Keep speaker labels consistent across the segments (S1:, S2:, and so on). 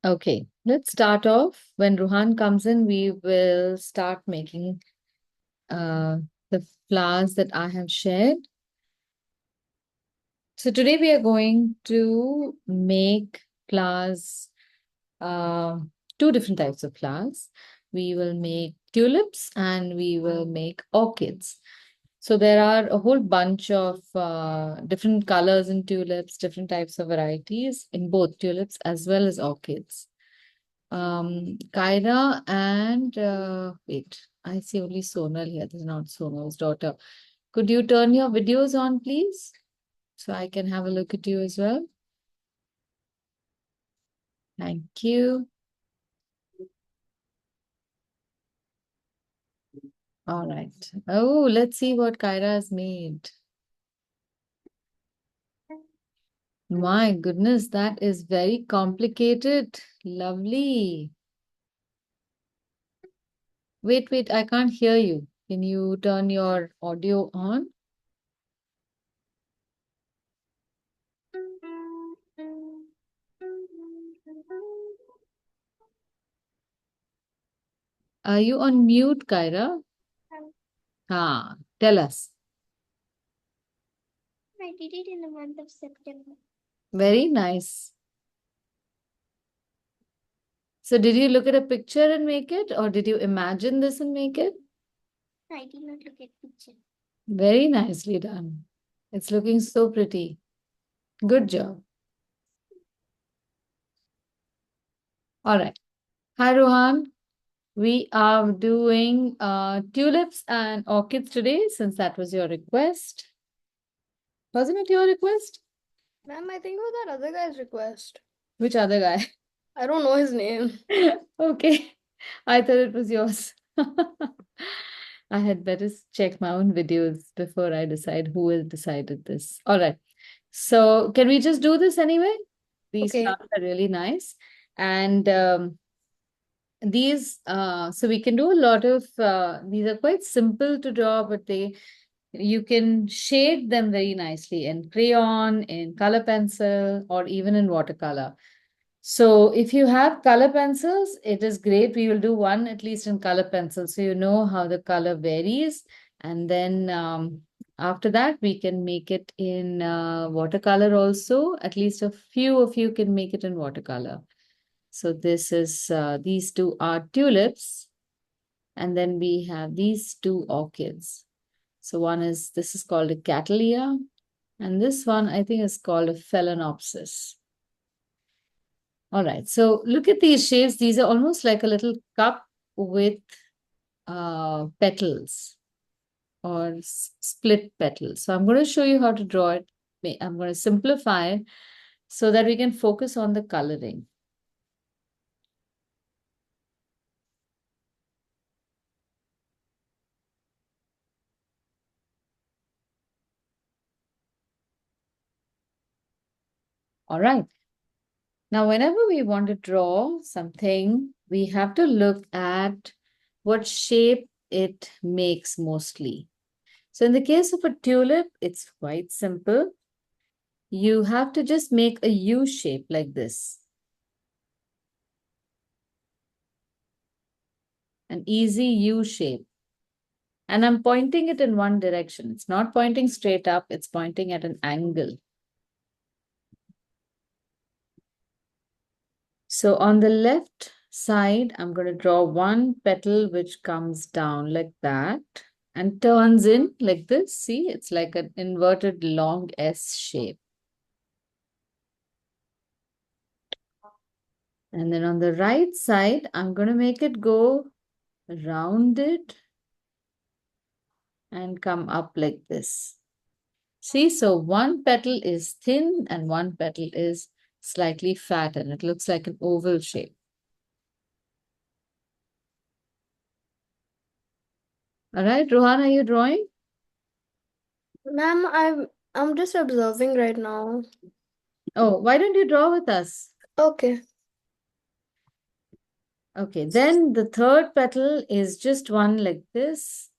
S1: Okay, let's start off. When Ruhan comes in, we will start making the flowers that I have shared. So today we are going to make flowers, uh, two different types of flowers. We will make tulips and we will make orchids. So there are a whole bunch of different colors in tulips, different types of varieties in both tulips as well as orchids. Kyra and wait, I see only Sonal here. This is not Sonal's daughter. Could you turn your videos on, please? So I can have a look at you as well. Thank you. All right. Oh, let's see what Kyra has made. My goodness, that is very complicated. Lovely. Wait, I can't hear you. Can you turn your audio on? Are you on mute, Kyra? Ah, tell us.
S2: I did it in the month of September.
S1: Very nice. So did you look at a picture and make it, or did you imagine this and make it?
S2: I did not look at picture.
S1: Very nicely done. It's looking so pretty. Good job. All right. Hi, Rohan. We are doing tulips and orchids today since that was your request. Wasn't it your request?
S3: Ma'am, I think it was that other guy's request.
S1: Which other guy?
S3: I don't know his name.
S1: Okay. I thought it was yours. I had better check my own videos before I decide who has decided this. All right. So can we just do this anyway? These
S3: Okay.
S1: flowers are really nice. And so we can do a lot of, these are quite simple to draw, but you can shade them very nicely in crayon, in color pencil, or even in watercolor. So if you have color pencils, it is great. We will do one at least in color pencil, so you know how the color varies. And then after that, we can make it in watercolor also. At least a few of you can make it in watercolor. So these two are tulips. And then we have these two orchids. So this is called a Catalia. And this one, I think, is called a Phalaenopsis. All right, so look at these shapes. These are almost like a little cup with petals or split petals. So I'm going to show you how to draw it. I'm going to simplify it so that we can focus on the coloring. All right. Now, whenever we want to draw something, we have to look at what shape it makes mostly. So in the case of a tulip, it's quite simple. You have to just make a U shape like this. An easy U shape. And I'm pointing it in one direction. It's not pointing straight up, it's pointing at an angle. So on the left side, I'm going to draw one petal which comes down like that and turns in like this. See, it's like an inverted long S shape. And then on the right side, I'm going to make it go around it and come up like this. See, so one petal is thin and one petal is slightly fat and it looks like an oval shape. All right, Rohan, are you drawing?
S3: Ma'am, I'm just observing right now.
S1: Oh, why don't you draw with us?
S3: Okay.
S1: Okay, then the third petal is just one like this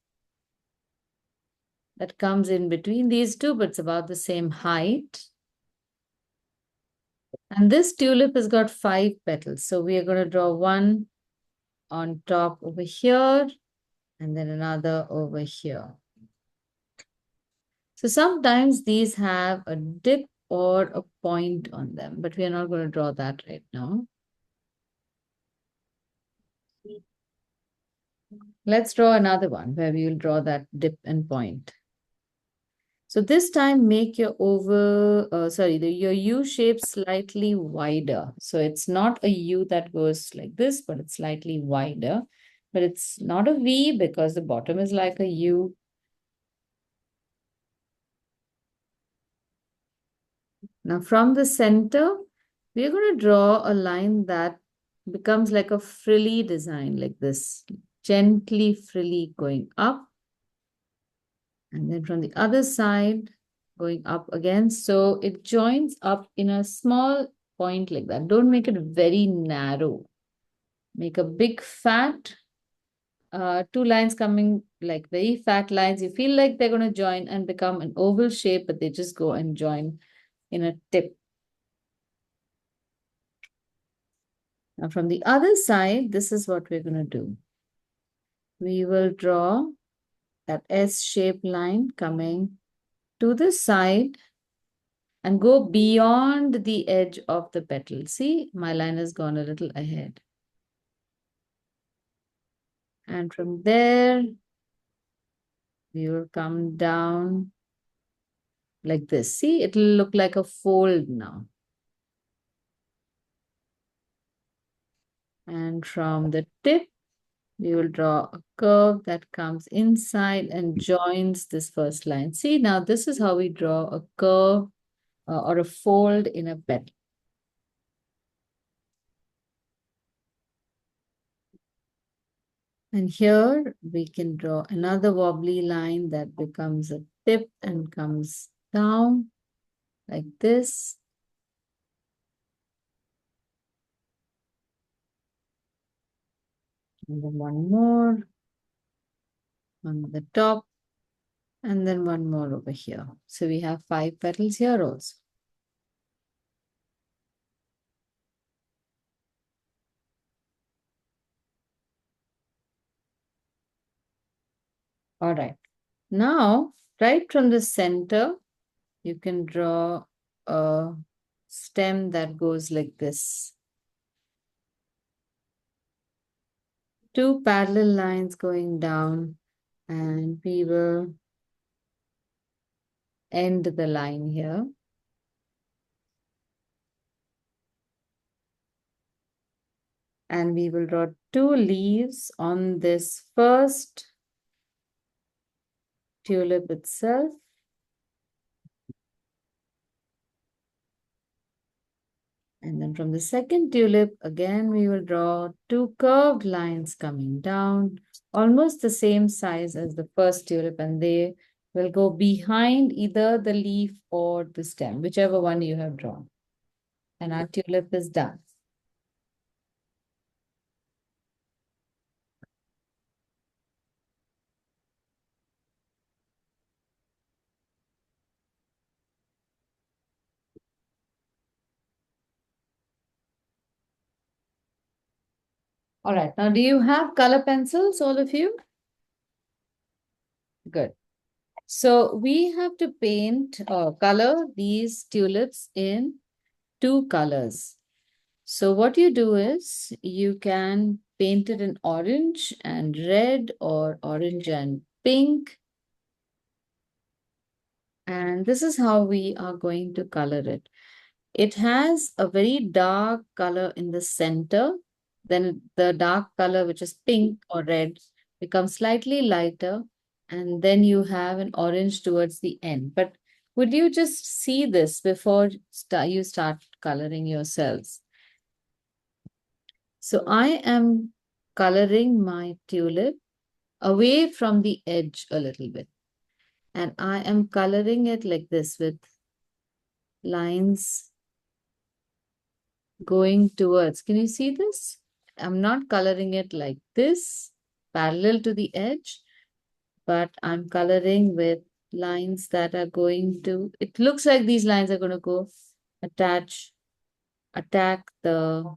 S1: that comes in between these two, but it's about the same height. And this tulip has got 5 petals. So we are going to draw one on top over here and then another over here. So sometimes these have a dip or a point on them, but we are not going to draw that right now. Let's draw another one where we will draw that dip and point. So this time make your your U shape slightly wider. So it's not a U that goes like this, but it's slightly wider. But it's not a V because the bottom is like a U. Now from the center, we're going to draw a line that becomes like a frilly design like this, gently frilly going up. And then from the other side, going up again. So it joins up in a small point like that. Don't make it very narrow. Make a big fat, 2 lines coming like very fat lines. You feel like they're going to join and become an oval shape, but they just go and join in a tip. Now from the other side, this is what we're going to do. We will draw that S-shaped line coming to the side and go beyond the edge of the petal. See, my line has gone a little ahead. And from there, we will come down like this. See, it will look like a fold now. And from the tip, we will draw a curve that comes inside and joins this first line. See, now this is how we draw a curve or a fold in a petal. And here we can draw another wobbly line that becomes a tip and comes down like this. And then one more on the top. And then one more over here. So we have 5 petals here also. All right. Now, right from the center, you can draw a stem that goes like this. 2 parallel lines going down, and we will end the line here. And we will draw 2 leaves on this first tulip itself. And then from the second tulip, again, we will draw 2 curved lines coming down, almost the same size as the first tulip, and they will go behind either the leaf or the stem, whichever one you have drawn. And our tulip is done. All right, now do you have color pencils, all of you? Good. So we have to paint or color these tulips in 2 colors. So what you do is you can paint it in orange and red or orange and pink. And this is how we are going to color it. It has a very dark color in the center. Then the dark color, which is pink or red, becomes slightly lighter. And then you have an orange towards the end. But would you just see this before you start coloring yourselves? So I am coloring my tulip away from the edge a little bit. And I am coloring it like this with lines going towards. Can you see this? I'm not coloring it like this, parallel to the edge, but I'm coloring with lines that are going to, it looks like these lines are going to go attach attack the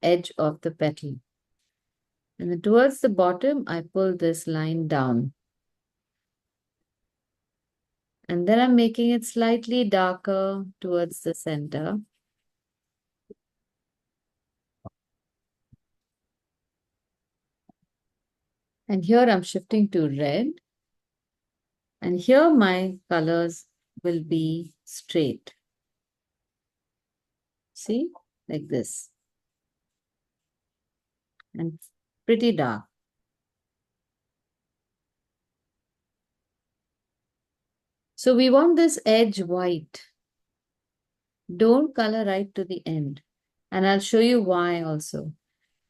S1: edge of the petal. And then towards the bottom, I pull this line down. And then I'm making it slightly darker towards the center. And here I'm shifting to red. And here my colors will be straight. See, like this. And pretty dark. So we want this edge white. Don't color right to the end. And I'll show you why also.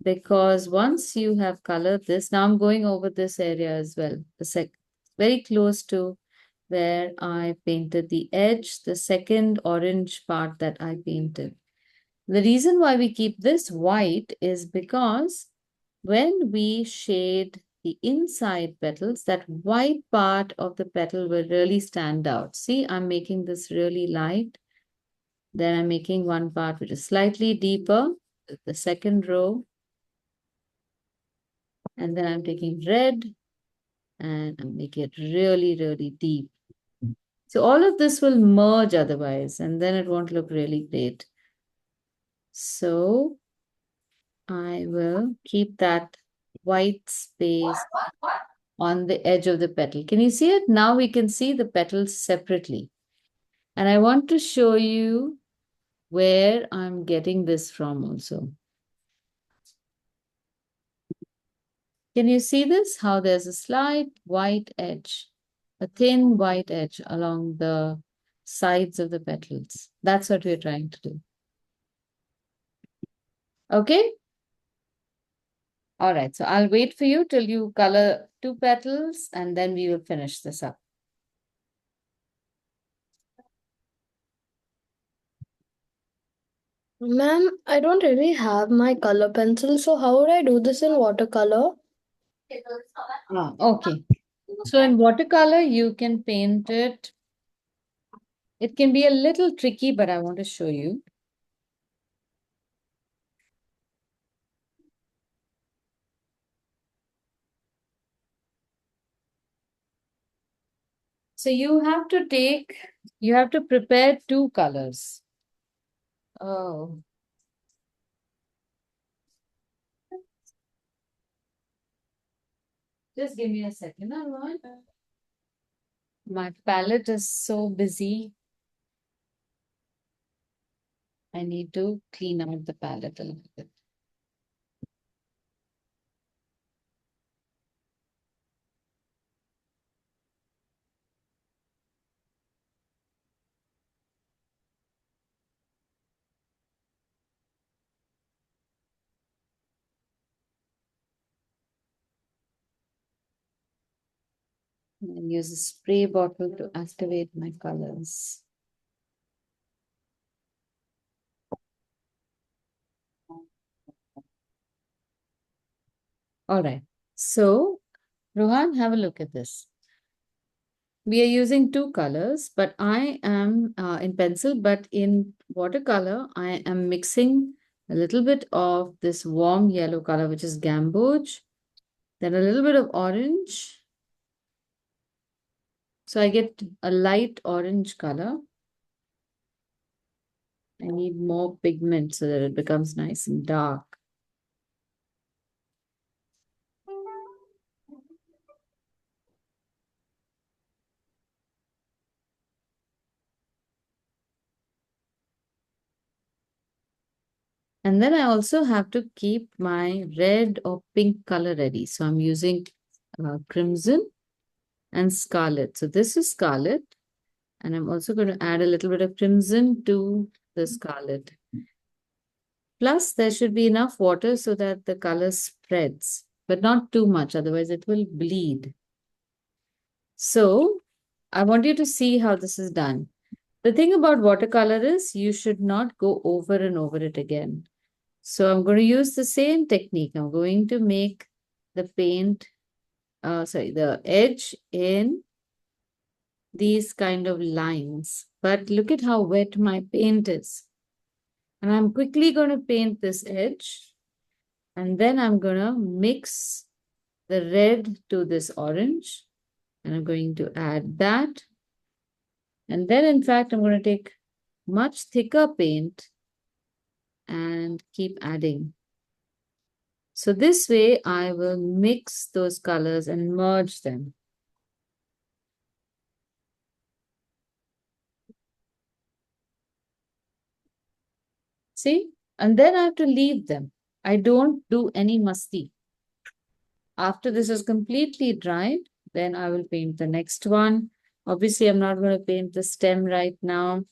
S1: Because once you have colored this, now I'm going over this area as well. Very close to where I painted the edge, the second orange part that I painted. The reason why we keep this white is because when we shade the inside petals, that white part of the petal will really stand out. See, I'm making this really light. Then I'm making one part which is slightly deeper, the second row. And then I'm taking red and I'm making it really, really deep. So all of this will merge otherwise, and then it won't look really great. So I will keep that white space on the edge of the petal. Can you see it? Now we can see the petals separately. And I want to show you where I'm getting this from also. Can you see this? How there's a slight white edge, a thin white edge along the sides of the petals. That's what we're trying to do. Okay? All right, so I'll wait for you till you color 2 petals and then we will finish this up.
S3: Ma'am, I don't really have my color pencil, so how would I do this in watercolor?
S1: Okay. So in watercolor, you can paint it. It can be a little tricky, but I want to show you. So you have to prepare 2 colors. Oh. Just give me a second, Arwan. My palette is so busy. I need to clean out the palette a little bit. And use a spray bottle to activate my colors. All right. So, Rohan, have a look at this. We are using 2 colors, but I am in pencil, but in watercolor, I am mixing a little bit of this warm yellow color, which is gamboge, then a little bit of orange. So I get a light orange color. I need more pigment so that it becomes nice and dark. And then I also have to keep my red or pink color ready. So I'm using crimson and scarlet. So this is scarlet. And I'm also going to add a little bit of crimson to the scarlet. Plus, there should be enough water so that the color spreads, but not too much, otherwise it will bleed. So, I want you to see how this is done. The thing about watercolor is you should not go over and over it again. So, I'm going to use the same technique. I'm going to make the the edge in these kind of lines. But look at how wet my paint is. And I'm quickly going to paint this edge. And then I'm going to mix the red to this orange. And I'm going to add that. And then, in fact, I'm going to take much thicker paint and keep adding. So this way, I will mix those colors and merge them. See? And then I have to leave them. I don't do any musty. After this is completely dried, then I will paint the next one. Obviously, I'm not going to paint the stem right now.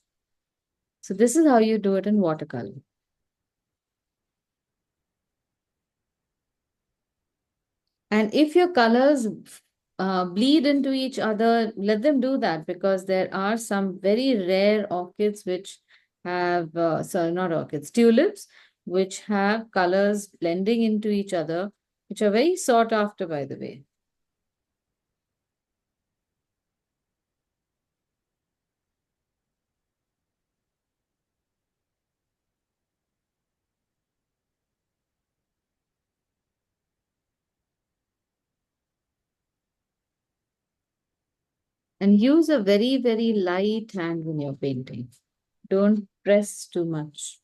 S1: So this is how you do it in watercolor. And if your colors bleed into each other, let them do that, because there are some very rare orchids which have, sorry, not orchids, tulips, which have colors blending into each other, which are very sought after, by the way. And use a very, very light hand when you're painting. Don't press too much.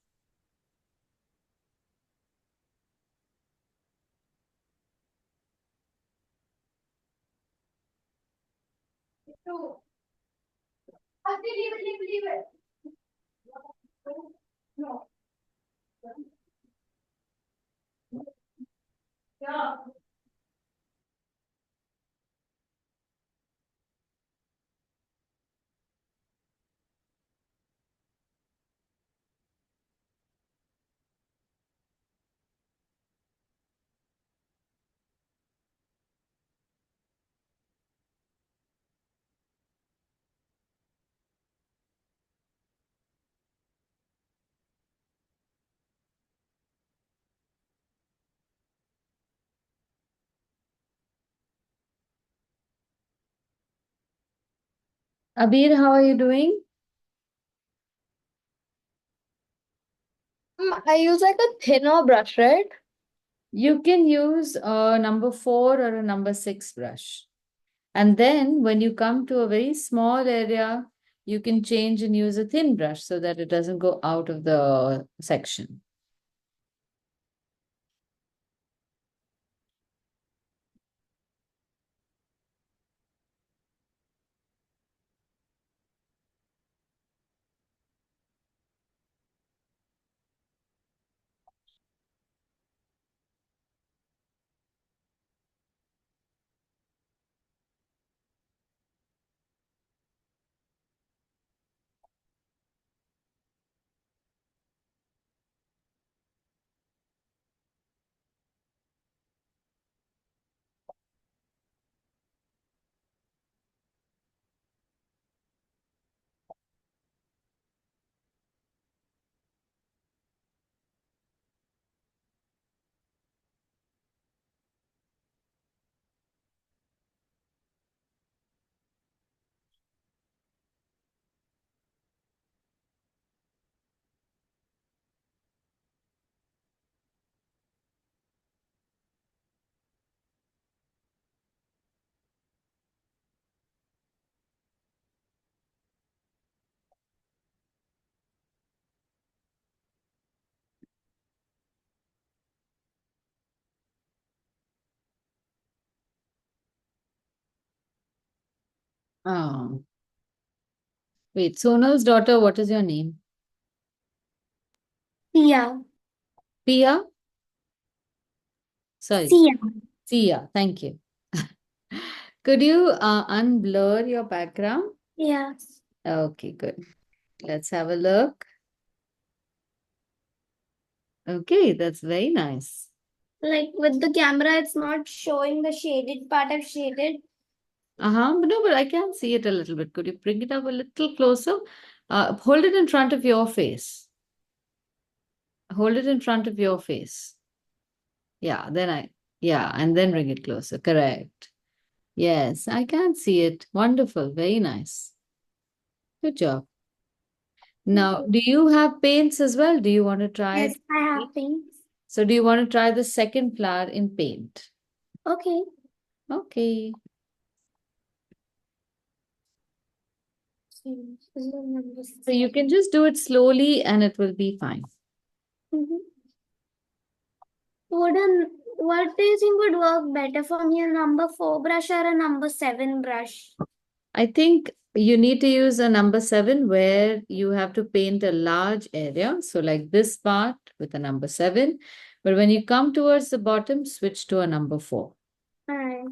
S1: Abir, how are you doing?
S3: I use like a thinner brush, right?
S1: You can use a number 4 or a number 6 brush. And then when you come to a very small area, you can change and use a thin brush so that it doesn't go out of the section. Oh. Wait, Sonal's daughter, what is your name?
S2: Sia.
S1: Pia? Sorry,
S2: Sia.
S1: Sia. Thank you. Could you unblur your background?
S2: Yeah.
S1: Okay, good. Let's have a look. Okay, that's very nice.
S2: Like with the camera, it's not showing the shaded part I've shaded.
S1: But no, but I can see it a little bit. Could you bring it up a little closer? Hold it in front of your face. Hold it in front of your face. Yeah, and then bring it closer. Correct. Yes, I can see it. Wonderful. Very nice. Good job. Now, do you have paints as well? Do you want to try
S2: Yes,
S1: it?
S2: I have paints.
S1: So, do you want to try the second flower in paint?
S2: Okay.
S1: Okay. So, you can just do it slowly and it will be fine.
S2: Mhm. What do you think would work better for me, a number 4 brush or a number 7 brush?
S1: I think you need to use a number 7 where you have to paint a large area. So, like this part with a number 7. But when you come towards the bottom, switch to a number 4.
S2: Alright.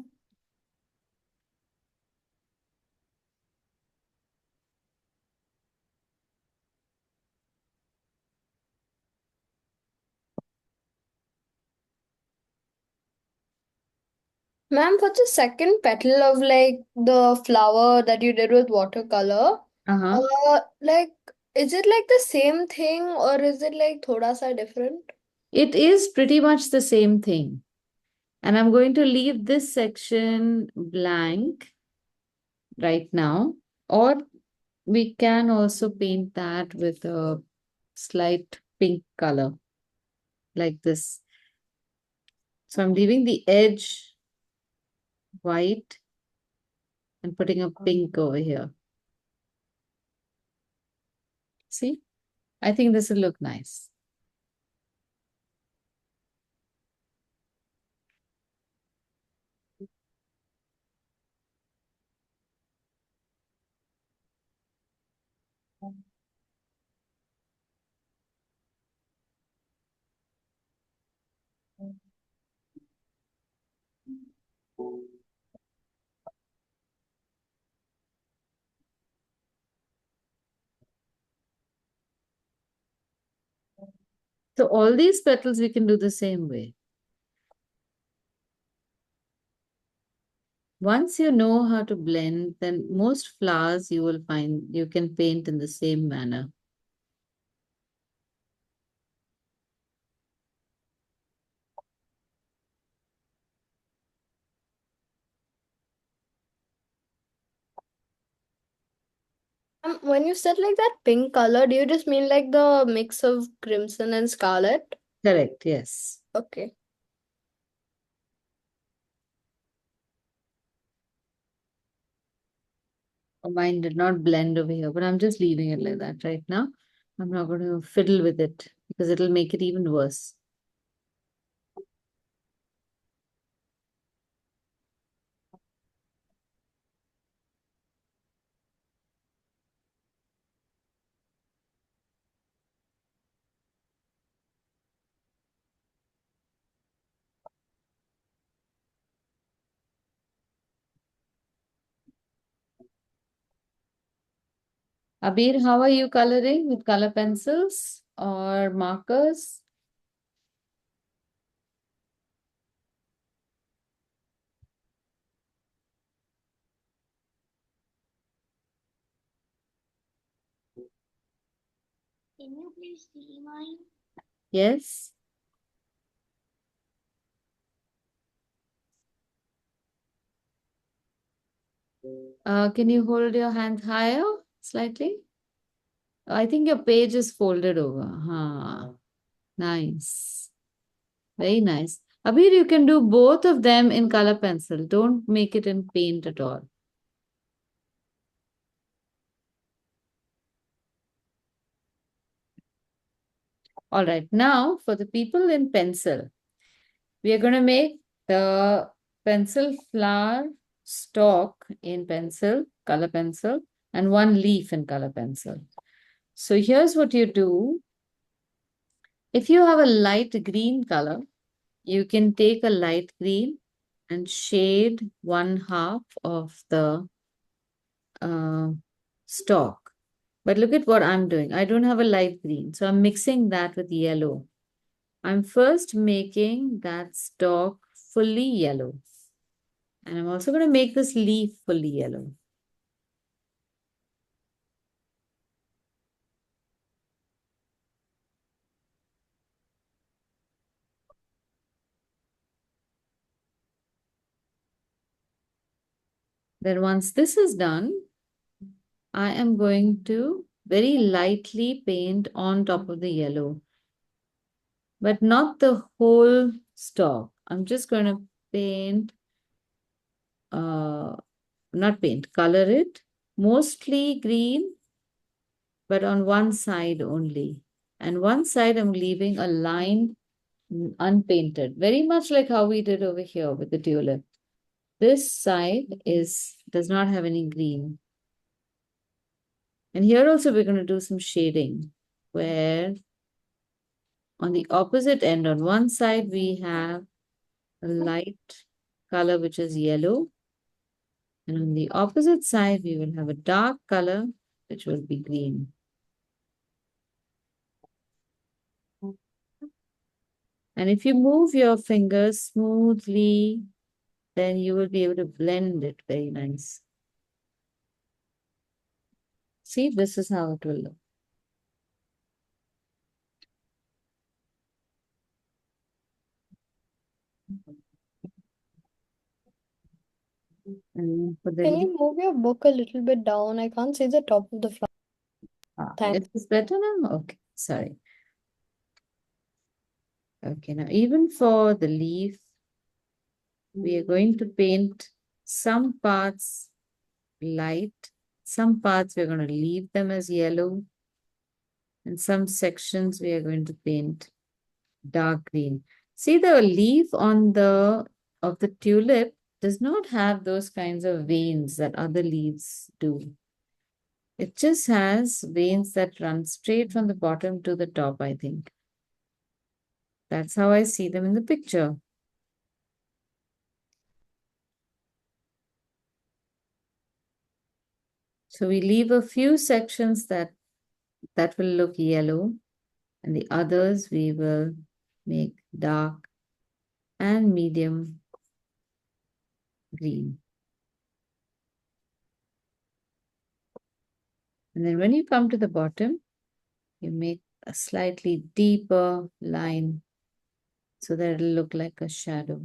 S3: Ma'am, for the second petal of like the flower that you did with watercolor,
S1: Uh-huh.
S3: like, is it like the same thing or is it like thoda sa different?
S1: It is pretty much the same thing. And I'm going to leave this section blank right now. Or we can also paint that with a slight pink color like this. So I'm leaving the edge white and putting a pink over here. See? I think this will look nice. So all these petals we can do the same way. Once you know how to blend, then most flowers you will find you can paint in the same manner.
S3: When you said like that pink color, do you just mean like the mix of crimson and scarlet?
S1: Correct, yes.
S3: Okay.
S1: Mine did not blend over here, but I'm just leaving it like that right now. I'm not going to fiddle with it because it'll make it even worse. Abir, how are you coloring with color pencils or markers?
S2: Can you please see mine?
S1: Yes. Can you hold your hand higher slightly? I think your page is folded over. Huh. Nice. Very nice. Abir, you can do both of them in color pencil. Don't make it in paint at all. All right. Now for the people in pencil, we are going to make the pencil flower stalk in pencil, color pencil, and one leaf in color pencil. So here's what you do. If you have a light green color, you can take a light green and shade one half of the stalk. But look at what I'm doing. I don't have a light green, so I'm mixing that with yellow. I'm first making that stalk fully yellow. And I'm also going to make this leaf fully yellow. Then once this is done, I am going to very lightly paint on top of the yellow, but not the whole stalk. I'm just going to paint, color it, mostly green, but on one side only. And one side I'm leaving a line unpainted, very much like how we did over here with the tulip. This side does not have any green. And here also we're going to do some shading, where on the opposite end, on one side, we have a light color, which is yellow. And on the opposite side, we will have a dark color, which will be green. And if you move your fingers smoothly, then you will be able to blend it very nice. See, this is how it will look. And for the
S3: Can you move your book a little bit down? I can't see the top of the flower. Thanks.
S1: Is better now? Okay, sorry. Okay, now even for the leaf, we are going to paint some parts light, some parts we're going to leave them as yellow, and some sections we are going to paint dark green. See, the leaf on the of the tulip does not have those kinds of veins that other leaves do. It just has veins that run straight from the bottom to the top, I think. That's how I see them in the picture. So we leave a few sections that will look yellow, and the others we will make dark and medium green. And then when you come to the bottom, you make a slightly deeper line so that it'll look like a shadow.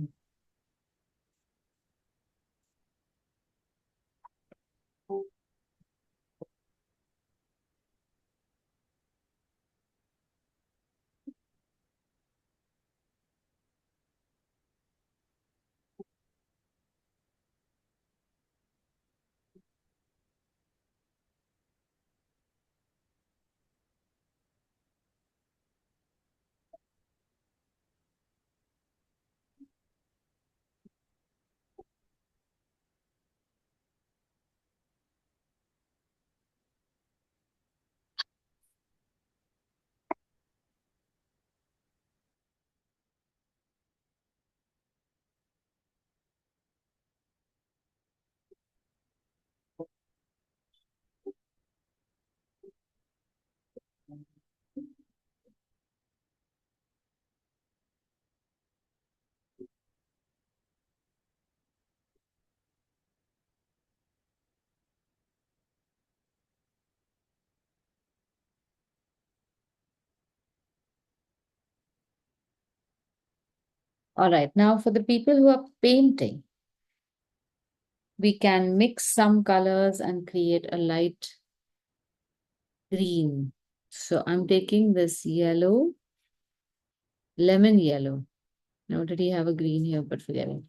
S1: All right, now for the people who are painting, we can mix some colors and create a light green. So I'm taking this yellow, lemon yellow. I already have a green here, but forget it.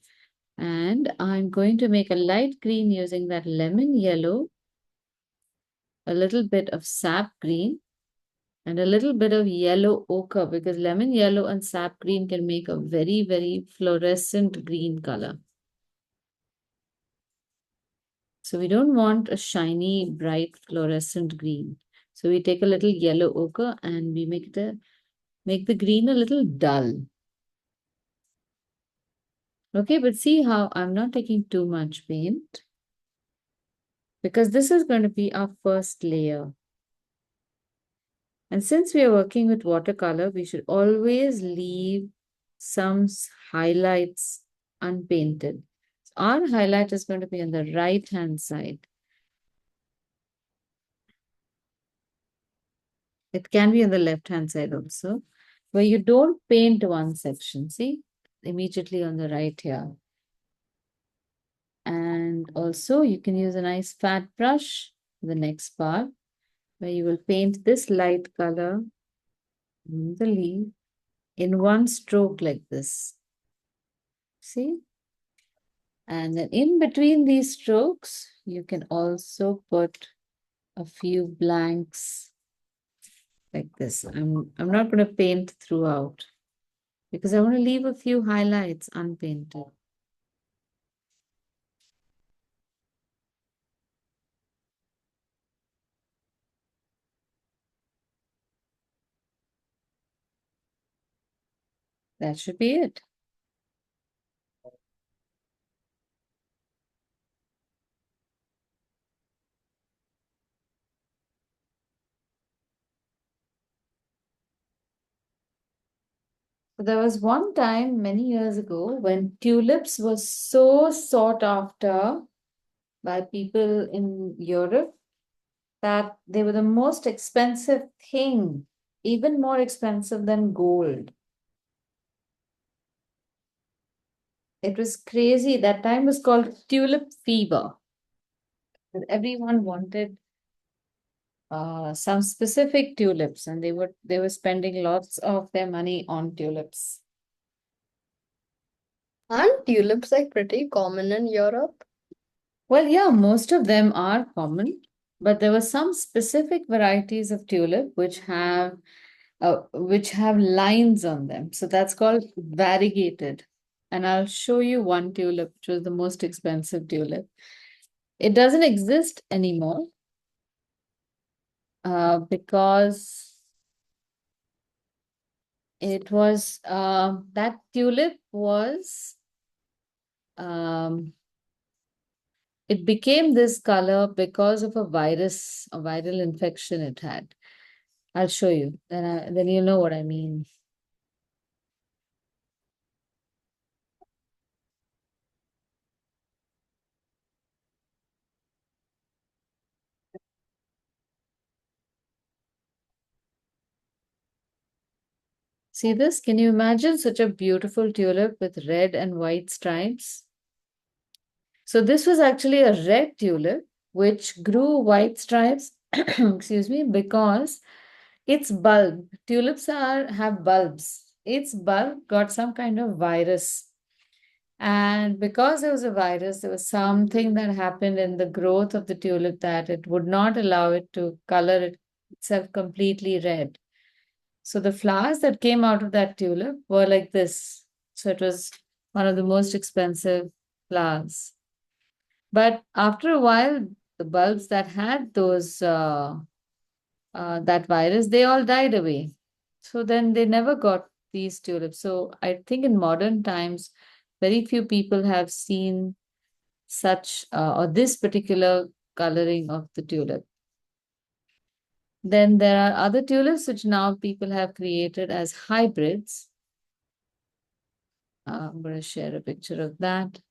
S1: And I'm going to make a light green using that lemon yellow, a little bit of sap green, and a little bit of yellow ochre, because lemon yellow and sap green can make a very, very fluorescent green color. So we don't want a shiny, bright, fluorescent green. So we take a little yellow ochre and we make the green a little dull. Okay, but see how I'm not taking too much paint, because this is going to be our first layer. And since we are working with watercolor, we should always leave some highlights unpainted. So our highlight is going to be on the right-hand side. It can be on the left-hand side also, where you don't paint one section. See, immediately on the right here. And also you can use a nice fat brush for the next part. where you will paint this light color on the leaf in one stroke like this. See? And then in between these strokes, you can also put a few blanks like this. I'm not going to paint throughout because I want to leave a few highlights unpainted. That should be it. There was one time many years ago when tulips were so sought after by people in Europe that they were the most expensive thing, even more expensive than gold. It was crazy. That time was called tulip fever. Everyone wanted some specific tulips, and they were spending lots of their money on tulips.
S3: Aren't tulips like pretty common in Europe?
S1: Well, yeah, most of them are common, but there were some specific varieties of tulip which have lines on them. So that's called variegated. And I'll show you one tulip, which was the most expensive tulip. It doesn't exist anymore because it was that tulip was it became this color because of a viral infection it had. I'll show you. Then you know what I mean. See this? Can you imagine such a beautiful tulip with red and white stripes? So this was actually a red tulip which grew white stripes, excuse me, because its bulb, have bulbs. Its bulb got some kind of virus. And because there was a virus, there was something that happened in the growth of the tulip that it would not allow it to color itself completely red. So the flowers that came out of that tulip were like this. So it was one of the most expensive flowers. But after a while, the bulbs that had that virus, they all died away. So then they never got these tulips. So I think in modern times, very few people have seen such or this particular coloring of the tulip. Then there are other tulips which now people have created as hybrids. I'm going to share a picture of that.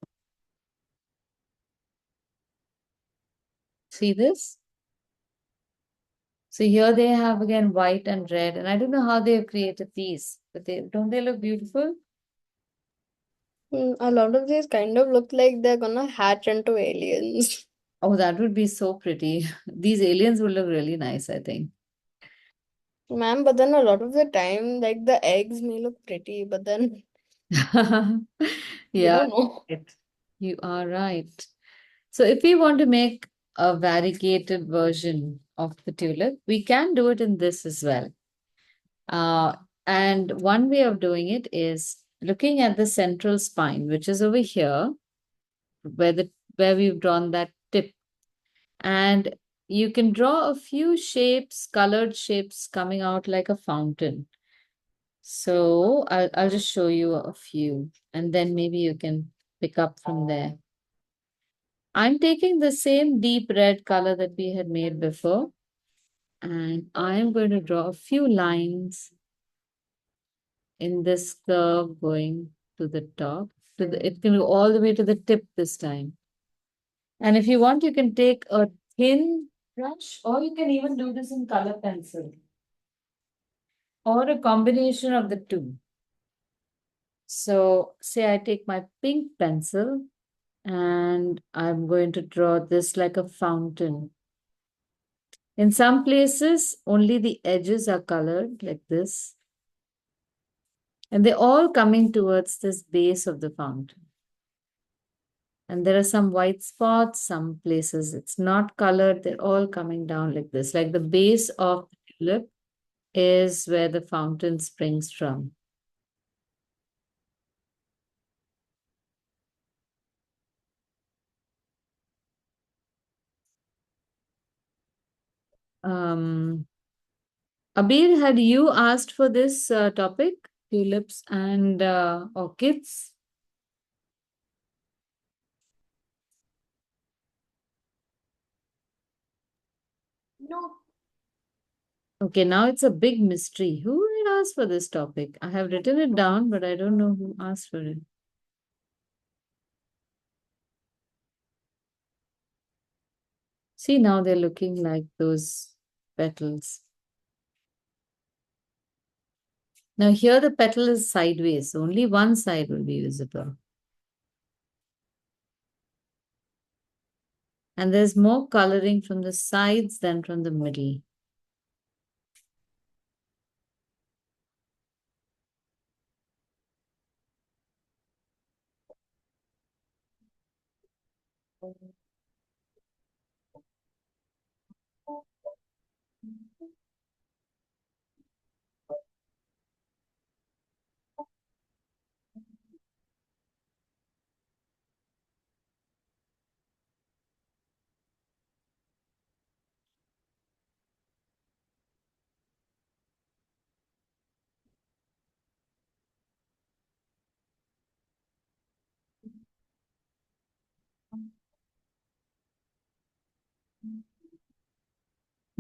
S1: See this? So here they have again white and red, and I don't know how they have created these, but don't they look beautiful?
S3: A lot of these kind of look like they're gonna hatch into aliens.
S1: Oh, that would be so pretty. These aliens would look really nice, I think.
S3: Ma'am, but then a lot of the time, like the eggs may look pretty, but then you
S1: Yeah,
S3: don't know.
S1: you are right. So if we want to make a variegated version of the tulip, we can do it in this as well. And one way of doing it is looking at the central spine, which is over here, where we've drawn that tip. And you can draw a few shapes, colored shapes coming out like a fountain. So I'll just show you a few, and then maybe you can pick up from there. I'm taking the same deep red color that we had made before, and I'm going to draw a few lines in this curve going to the top. It can go all the way to the tip this time. And if you want, you can take a thin brush, or you can even do this in color pencil, or a combination of the two. So say I take my pink pencil and I'm going to draw this like a fountain. In some places, only the edges are colored like this. And they're all coming towards this base of the fountain. And there are some white spots, some places it's not colored. They're all coming down like this. Like the base of the tulip is where the fountain springs from. Abir, had you asked for this topic, tulips and orchids?
S2: No.
S1: Okay, now it's a big mystery. Who had asked for this topic? I have written it down, but I don't know who asked for it. See, now they're looking like those petals. Now here the petal is sideways. Only one side will be visible. And there's more coloring from the sides than from the middle.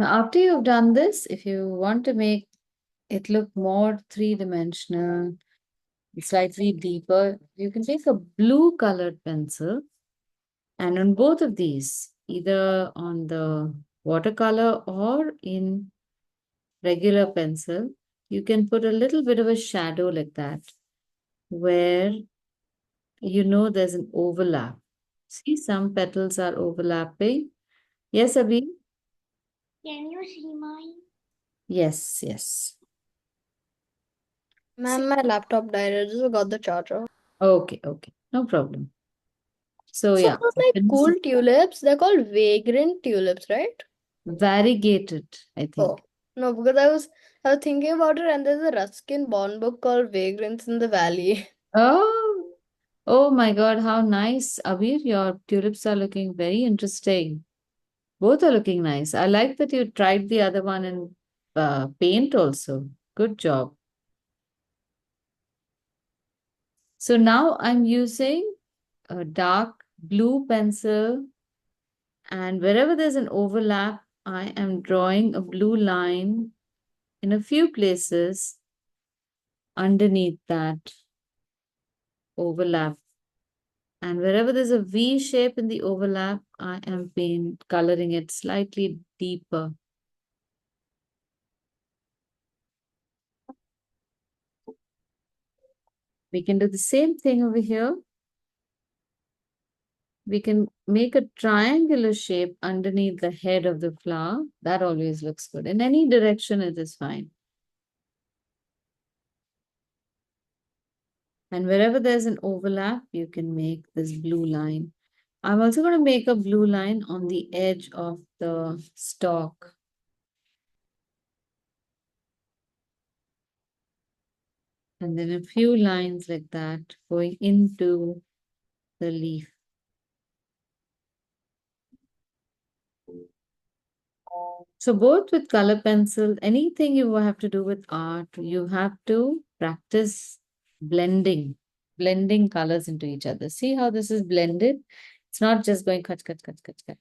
S1: Now, after you've done this, if you want to make it look more three-dimensional, slightly deeper, you can take a blue colored pencil, and on both of these, either on the watercolor or in regular pencil, you can put a little bit of a shadow like that, where you know there's an overlap. See, some petals are overlapping. Yes, Abhi?
S2: Can you see mine?
S1: Yes, yes.
S3: Ma'am, my laptop died. I just got the charger.
S1: Okay, okay. No problem. So,
S3: So
S1: yeah.
S3: those like cool tulips, they're called vagrant tulips, right?
S1: Variegated, I think.
S3: Oh, no, because I was thinking about it, and there's a Ruskin Bond book called Vagrants in the Valley.
S1: Oh, oh my God, how nice. Abir, your tulips are looking very interesting. Both are looking nice. I like that you tried the other one in paint also. Good job. So now I'm using a dark blue pencil, and wherever there's an overlap, I am drawing a blue line in a few places underneath that overlap. And wherever there's a V shape in the overlap, I am coloring it slightly deeper. We can do the same thing over here. We can make a triangular shape underneath the head of the flower. That always looks good. In any direction, it is fine. And wherever there's an overlap, you can make this blue line. I'm also going to make a blue line on the edge of the stalk. And then a few lines like that going into the leaf. So both with color pencil, anything you have to do with art, you have to practice blending colors into each other. See how this is blended? It's not just going cut, cut, cut, cut, cut.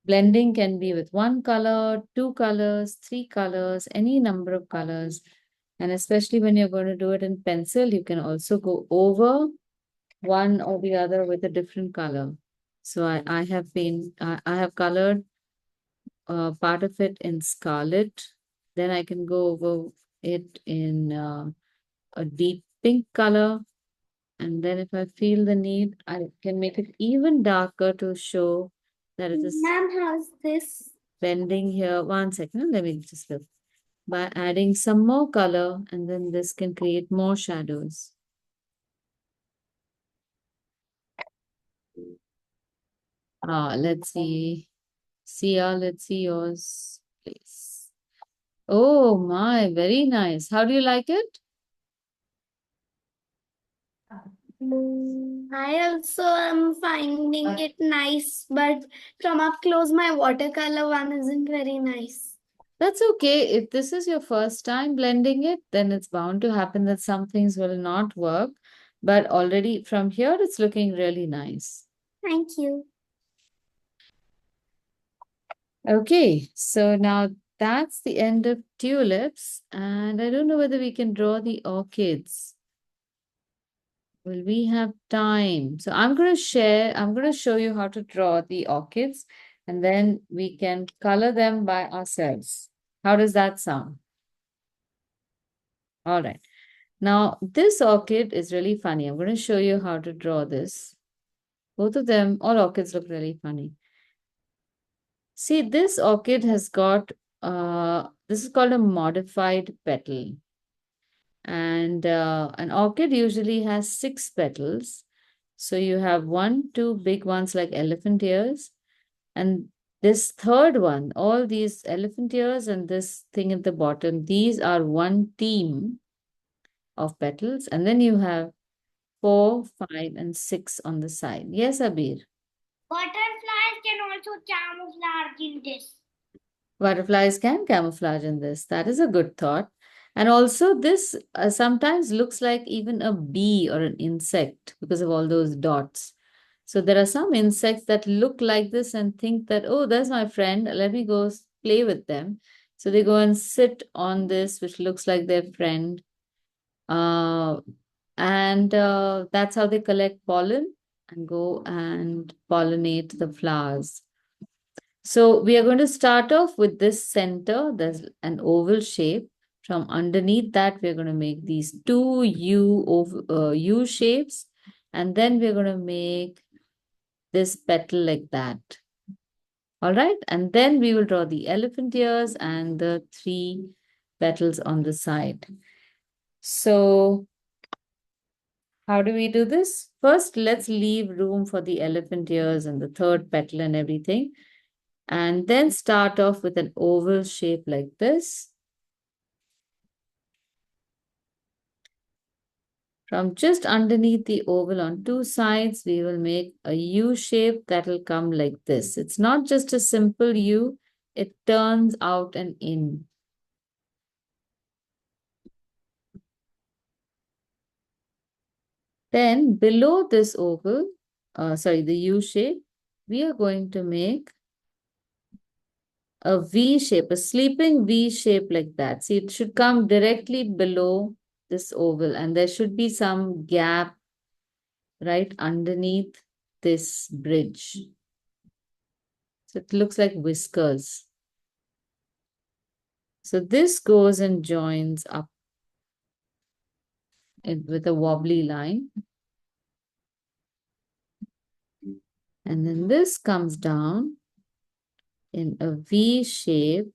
S1: Blending can be with one color, two colors, three colors, any number of colors. And especially when you're going to do it in pencil, you can also go over one or the other with a different color. So I have colored part of it in scarlet. Then I can go over it in a deep pink color. And then if I feel the need, I can make it even darker to show that it is.
S2: Ma'am, how's this?
S1: blending here. One second, let me just look. By adding some more color, and then this can create more shadows. Let's see. Let's see yours, please. Oh my, very nice. How do you like it?
S2: I also am finding it nice, but from up close, my watercolor one isn't very nice.
S1: That's okay. If this is your first time blending it, then it's bound to happen that some things will not work. But already from here, it's looking really nice.
S2: Thank you.
S1: Okay, so now that's the end of tulips. And I don't know whether we can draw the orchids. Will we have time? So I'm going to show you how to draw the orchids, and then we can color them by ourselves. How does that sound? All right. Now, this orchid is really funny. I'm going to show you how to draw this. Both of them, all orchids look really funny. See, this orchid has got, this is called a modified petal. And an orchid usually has 6 petals. So you have 1, 2 big ones like elephant ears. And this third one, all these elephant ears and this thing at the bottom, these are one team of petals. And then you have 4, 5, and 6 on the side. Yes, Abir.
S2: Butterflies can also camouflage in this.
S1: Butterflies can camouflage in this. That is a good thought. And also, this sometimes looks like even a bee or an insect because of all those dots. So, there are some insects that look like this and think that, oh, that's my friend. Let me go play with them. So, they go and sit on this, which looks like their friend. And that's how they collect pollen and go and pollinate the flowers. So we are going to start off with this center. There's an oval shape. From underneath that, we're going to make these two U shapes. And then we're going to make this petal like that. All right. And then we will draw the elephant ears and the 3 petals on the side. So how do we do this? First, let's leave room for the elephant ears and the 3rd petal and everything. And then start off with an oval shape like this. From just underneath the oval on 2 sides, we will make a U shape that will come like this. It's not just a simple U, it turns out and in. Then below this oval, the U shape, we are going to make a V shape, a sleeping V shape like that. See, it should come directly below this oval, and there should be some gap right underneath this bridge. So it looks like whiskers. So this goes and joins up with a wobbly line. And then this comes down in a V shape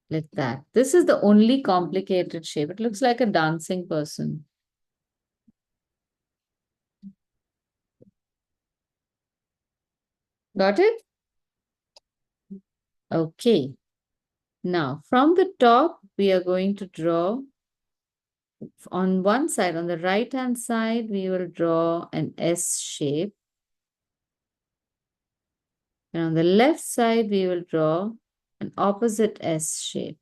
S1: like that. This is the only complicated shape. It looks like a dancing person. Got it? Okay. Now, from the top, we are going to draw on one side, on the right-hand side, we will draw an S shape. And on the left side, we will draw an opposite S shape.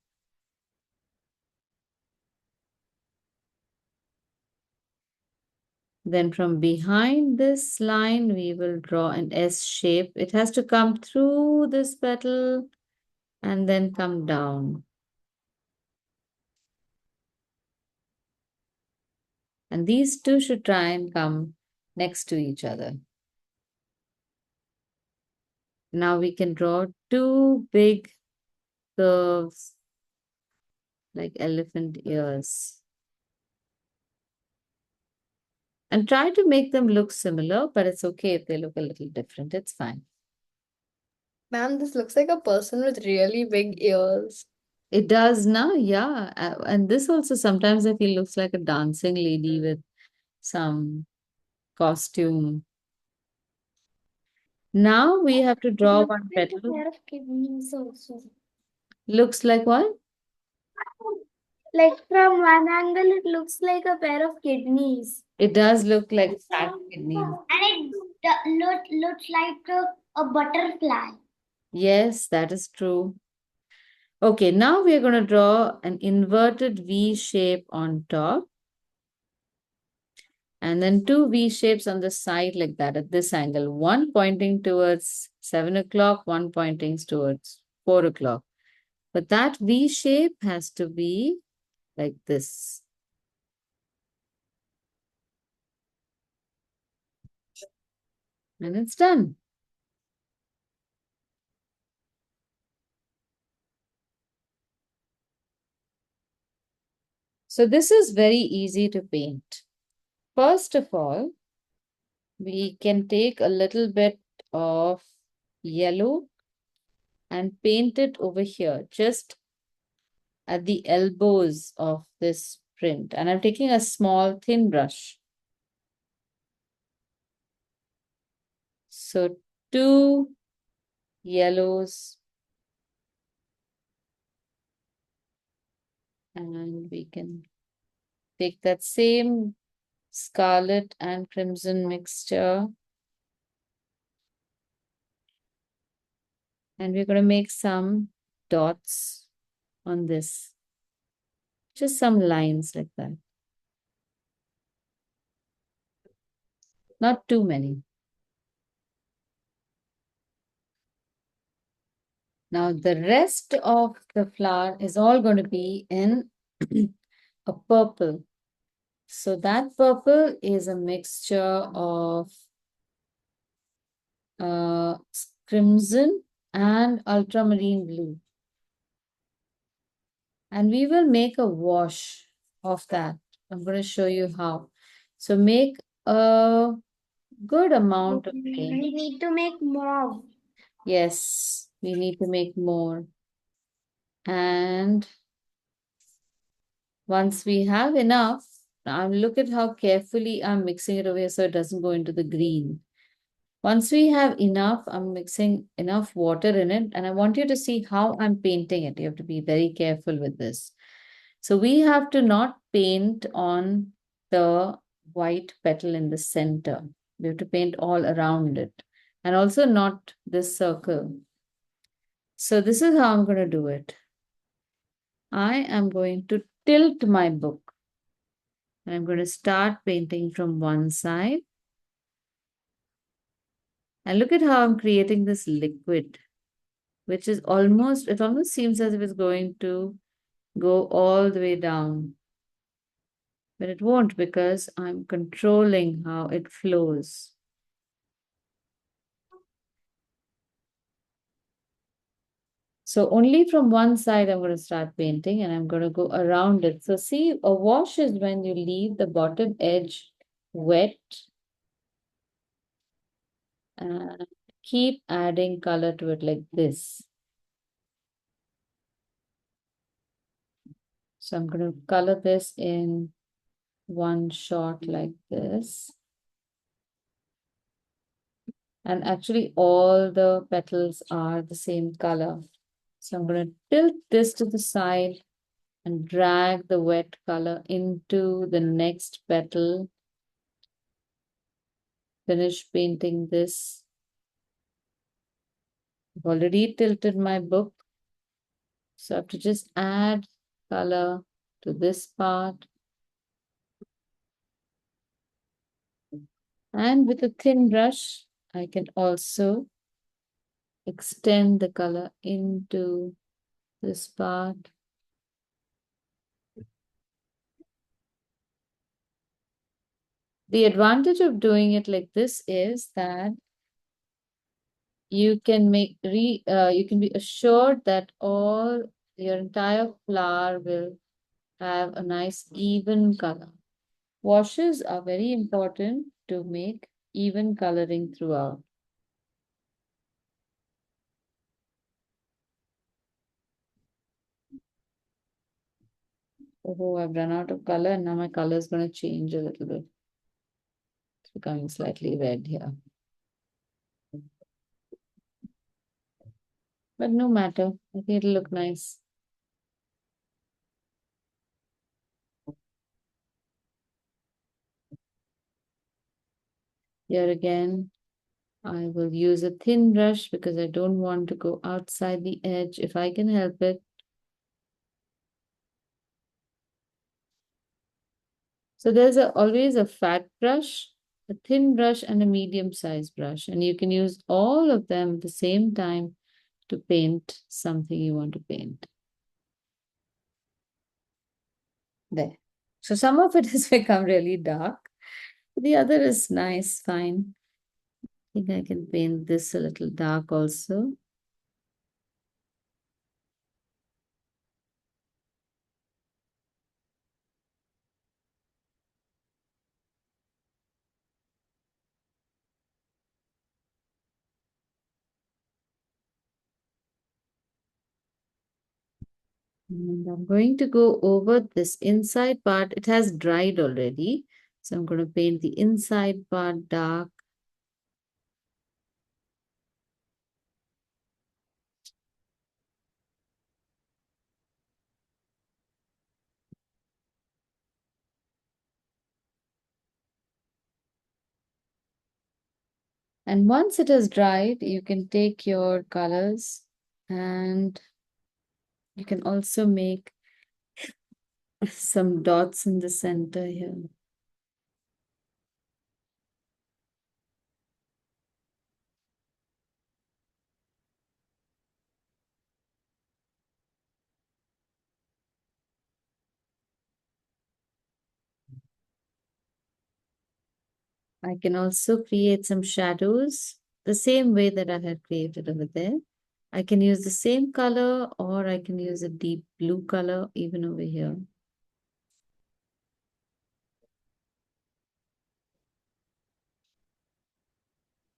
S1: Then from behind this line, we will draw an S shape. It has to come through this petal and then come down. And these two should try and come next to each other. Now we can draw 2 big curves like elephant ears. And try to make them look similar, but it's okay if they look a little different. It's fine.
S3: Ma'am, this looks like a person with really big ears.
S1: It does now, yeah. And this also sometimes I feel looks like a dancing lady with some costume. Now we have to draw one
S2: Like a
S1: petal.
S2: pair of kidneys also.
S1: Looks like what?
S2: Like from one angle, it looks like a pair of kidneys.
S1: It does look like fat kidneys.
S2: And it looks like a butterfly.
S1: Yes, that is true. Okay, now we are going to draw an inverted V shape on top. And then two V shapes on the side like that at this angle. One pointing towards 7 o'clock, one pointing towards 4 o'clock. But that V shape has to be like this. And it's done. So this is very easy to paint. First of all, we can take a little bit of yellow and paint it over here, just at the elbows of this print. And I'm taking a small thin brush. So two yellows, and we can take that same scarlet and crimson mixture, and we're going to make some dots on this, just some lines like that, not too many. Now the rest of the flower is all going to be in a purple. So that purple is a mixture of crimson and ultramarine blue. And we will make a wash of that. I'm going to show you how. So make a good amount of paint.
S2: We need to make more.
S1: Yes, we need to make more. And once we have enough, now look at how carefully I'm mixing it away so it doesn't go into the green. Once we have enough, I'm mixing enough water in it, and I want you to see how I'm painting it. You have to be very careful with this. So we have to not paint on the white petal in the center. We have to paint all around it, and also not this circle. So this is how I'm going to do it. I am going to tilt my book, and I'm going to start painting from one side. And look at how I'm creating this liquid, which is almost, it almost seems as if it's going to go all the way down. But it won't, because I'm controlling how it flows. So only from one side I'm going to start painting, and I'm going to go around it. So see, a wash is when you leave the bottom edge wet and keep adding color to it like this. So I'm going to color this in one shot like this. And actually all the petals are the same color. So I'm going to tilt this to the side and drag the wet color into the next petal. Finish painting this. I've already tilted my book. So I have to just add color to this part. And with a thin brush, I can also extend the color into this part. The advantage of doing it like this is that you can you can be assured that your entire flower will have a nice even color. Washes are very important to make even coloring throughout. Oh, I've run out of color and now my color is going to change a little bit. It's becoming slightly red here. But no matter. I think it'll look nice. Here again, I will use a thin brush because I don't want to go outside the edge if I can help it. So there's always a fat brush, a thin brush, and a medium-sized brush. And you can use all of them at the same time to paint something you want to paint. There. So some of it has become really dark. The other is nice, fine. I think I can paint this a little dark also. And I'm going to go over this inside part. It has dried already. So I'm going to paint the inside part dark. And once it has dried, you can take your colors and you can also make some dots in the center here. I can also create some shadows the same way that I had created over there. I can use the same color or I can use a deep blue color even over here.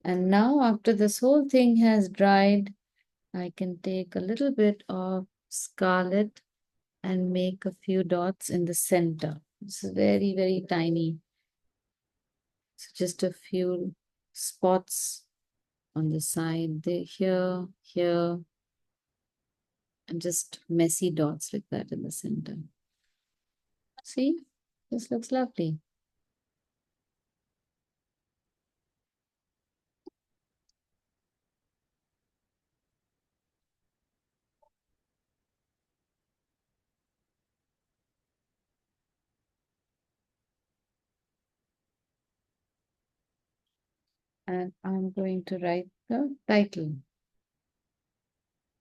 S1: And now after this whole thing has dried, I can take a little bit of scarlet and make a few dots in the center. This is very, very tiny. So just a few spots on the side there, here, and just messy dots like that in the center. See, this looks lovely. And I'm going to write the title.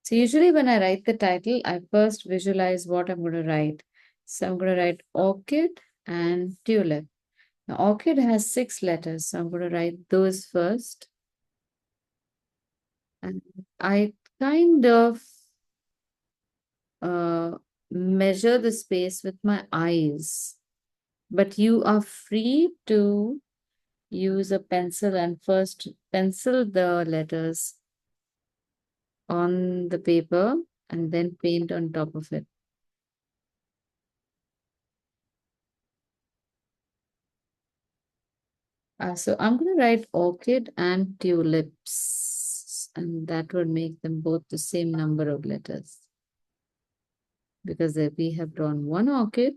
S1: So usually when I write the title, I first visualize what I'm going to write. So I'm going to write Orchid and Tulip. Now Orchid has 6 letters, so I'm going to write those first. And I kind of measure the space with my eyes. But you are free to use a pencil and first pencil the letters on the paper and then paint on top of it. So I'm going to write Orchid and Tulips, and that would make them both the same number of letters. Because we have drawn 1 orchid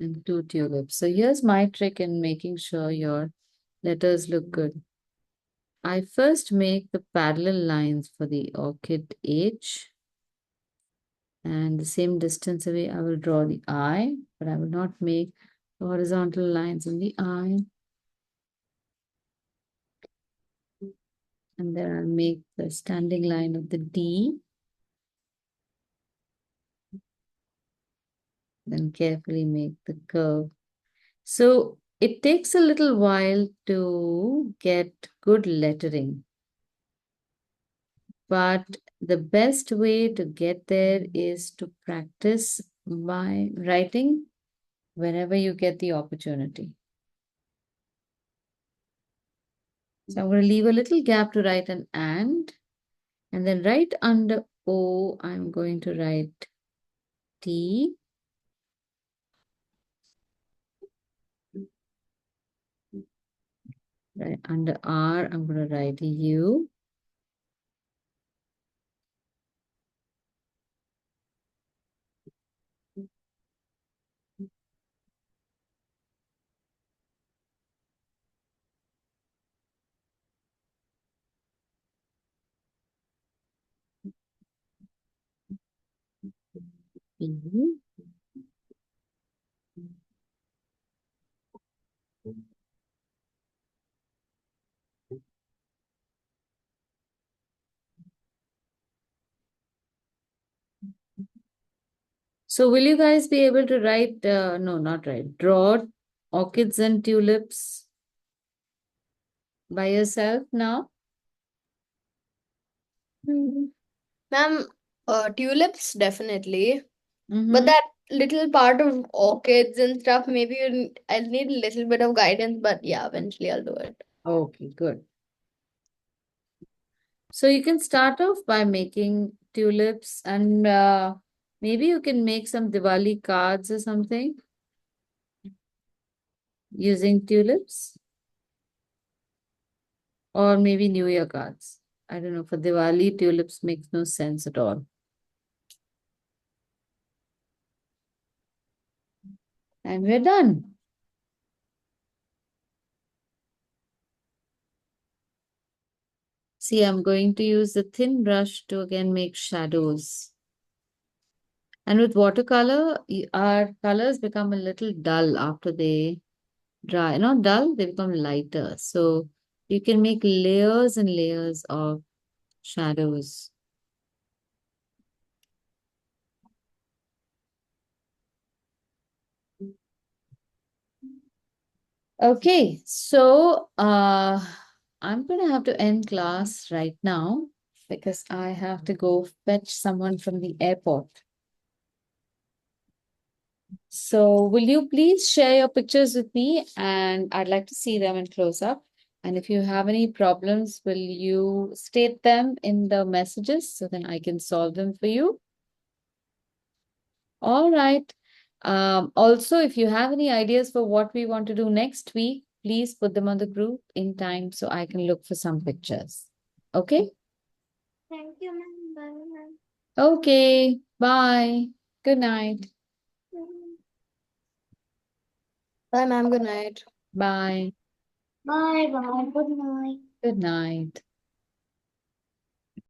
S1: and 2 tulips. So here's my trick in making sure your letters look good. I first make the parallel lines for the orchid H. And the same distance away, I will draw the eye, but I will not make horizontal lines in the eye. And then I'll make the standing line of the D. Then carefully make the curve. So it takes a little while to get good lettering. But the best way to get there is to practice by writing whenever you get the opportunity. So I'm going to leave a little gap to write an and then right under O, I'm going to write T. Right under R, I'm going to write U. E. So will you guys be able to write, no, not write, draw orchids and tulips by yourself now?
S3: Ma'am, tulips definitely.
S1: Mm-hmm.
S3: But that little part of orchids and stuff, maybe I'll need a little bit of guidance, but yeah, eventually I'll do it.
S1: Okay, good. So you can start off by making tulips and maybe you can make some Diwali cards or something using tulips or maybe New Year cards. I don't know. For Diwali, tulips makes no sense at all. And we're done. See, I'm going to use the thin brush to again make shadows. And with watercolor, our colors become a little dull after they dry. Not dull, they become lighter. So you can make layers and layers of shadows. Okay, so I'm gonna have to end class right now because I have to go fetch someone from the airport. So will you please share your pictures with me and I'd like to see them in close up. And if you have any problems, will you state them in the messages so then I can solve them for you? All right. Also, if you have any ideas for what we want to do next week, please put them on the group in time so I can look for some pictures. Okay?
S2: Thank you, ma'am. Bye, ma'am.
S1: Okay. Bye. Good night.
S3: Bye, ma'am. Good night.
S1: Bye.
S2: Bye, bye. Good night.
S1: Good night.